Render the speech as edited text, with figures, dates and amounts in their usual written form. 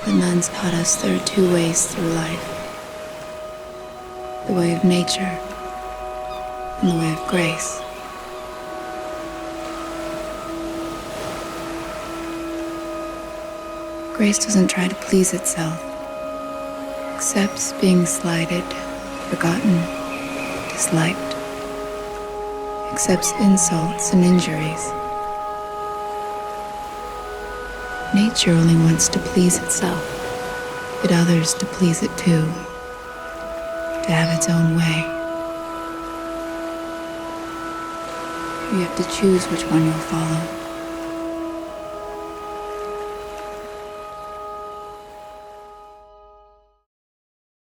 The nuns taught us there are two ways through life. The way of nature and the way of grace. Grace doesn't try to please itself, accepts being slighted, forgotten, disliked, accepts insults and injuries. Nature only wants to please itself, yet others to please it too, to have its own way. You have to choose which one you'll follow.